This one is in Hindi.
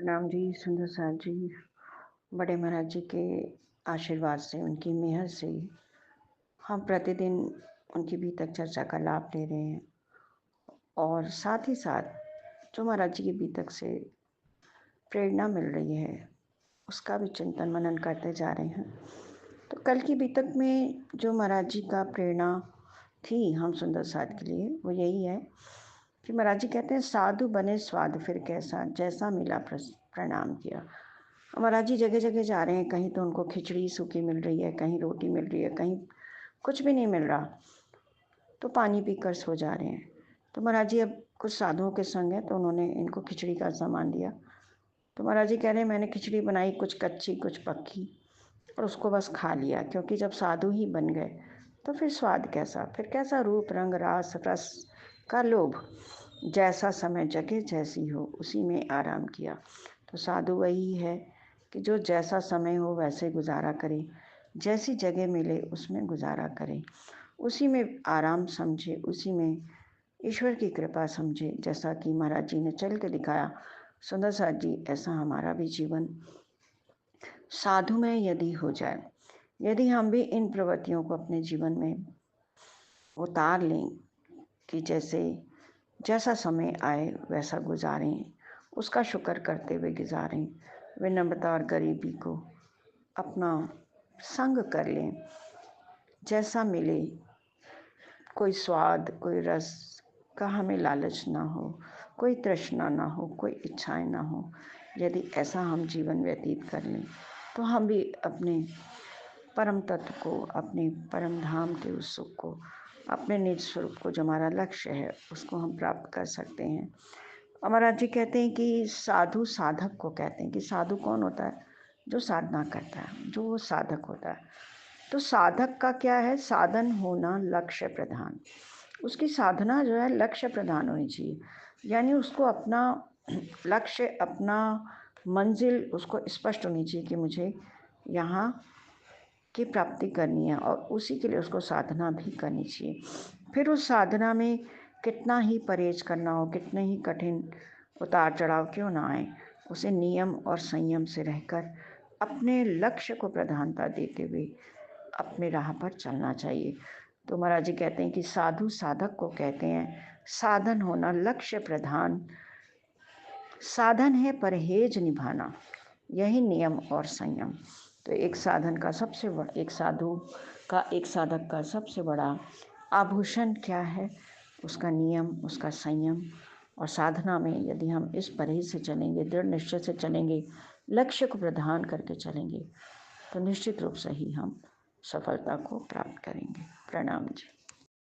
प्रणाम जी, सुंदर साथ जी। बड़े महाराज जी के आशीर्वाद से, उनकी मेहर से हम प्रतिदिन उनकी बीतक चर्चा का लाभ ले रहे हैं और साथ ही साथ जो महाराज जी की बीतक से प्रेरणा मिल रही है उसका भी चिंतन मनन करते जा रहे हैं। तो कल की बीतक में जो महाराज जी का प्रेरणा थी हम सुंदर साथ के लिए वो यही है कि महाराज जी कहते हैं, साधु बने स्वाद फिर कैसा, जैसा मिला प्रणाम किया। महाराज जी जगह जगह जा रहे हैं, कहीं तो उनको खिचड़ी सूखी मिल रही है, कहीं रोटी मिल रही है, कहीं कुछ भी नहीं मिल रहा तो पानी पीकर सो जा रहे हैं। तो महाराज जी अब कुछ साधुओं के संग है तो उन्होंने इनको खिचड़ी का सामान दिया। तो महाराज जी कह रहे हैं, मैंने खिचड़ी बनाई, कुछ कच्ची कुछ पक्की, और उसको बस खा लिया, क्योंकि जब साधु ही बन गए तो फिर स्वाद कैसा, फिर कैसा रूप रंग रास रस का लोभ, जैसा समय जगह जैसी हो उसी में आराम किया। तो साधु वही है कि जो जैसा समय हो वैसे गुजारा करे, जैसी जगह मिले उसमें गुजारा करे, उसी में आराम समझे, उसी में ईश्वर की कृपा समझे। जैसा कि महाराज जी ने चल के दिखाया सुंदर साथ जी, ऐसा हमारा भी जीवन साधु में यदि हो जाए, यदि हम भी इन प्रवृत्तियों को अपने जीवन में उतार लें कि जैसा समय आए वैसा गुजारें, उसका शुक्र करते हुए गुजारें, विनम्रता और गरीबी को अपना संग कर लें, जैसा मिले, कोई स्वाद कोई रस का हमें लालच ना हो, कोई तृष्णा ना हो, कोई इच्छाएं ना हो। यदि ऐसा हम जीवन व्यतीत कर लें तो हम भी अपने परम तत्व को, अपने परम धाम के उस सुख को, अपने निज स्वरूप को, जो हमारा लक्ष्य है, उसको हम प्राप्त कर सकते हैं। महाराज जी कहते हैं कि साधु साधक को कहते हैं कि साधु कौन होता है? जो साधना करता है, जो वो साधक होता है। तो साधक का क्या है? साधन होना लक्ष्य प्रधान। उसकी साधना जो है लक्ष्य प्रधान होनी चाहिए, यानी उसको अपना लक्ष्य, अपना मंजिल उसको स्पष्ट होनी चाहिए कि मुझे यहाँ की प्राप्ति करनी है, और उसी के लिए उसको साधना भी करनी चाहिए। फिर उस साधना में कितना ही परहेज करना हो, कितने ही कठिन उतार चढ़ाव क्यों ना आए, उसे नियम और संयम से रहकर अपने लक्ष्य को प्रधानता देते हुए अपने राह पर चलना चाहिए। तो महाराज जी कहते हैं कि साधु साधक को कहते हैं, साधन होना लक्ष्य प्रधान, साधन है परहेज निभाना, यही नियम और संयम। तो एक साधन का सबसे बड़ा, एक साधु का, एक साधक का सबसे बड़ा आभूषण क्या है? उसका नियम, उसका संयम। और साधना में यदि हम इस परहेज से चलेंगे, दृढ़ निश्चय से चलेंगे, लक्ष्य को प्रधान करके चलेंगे, तो निश्चित रूप से ही हम सफलता को प्राप्त करेंगे। प्रणाम जी।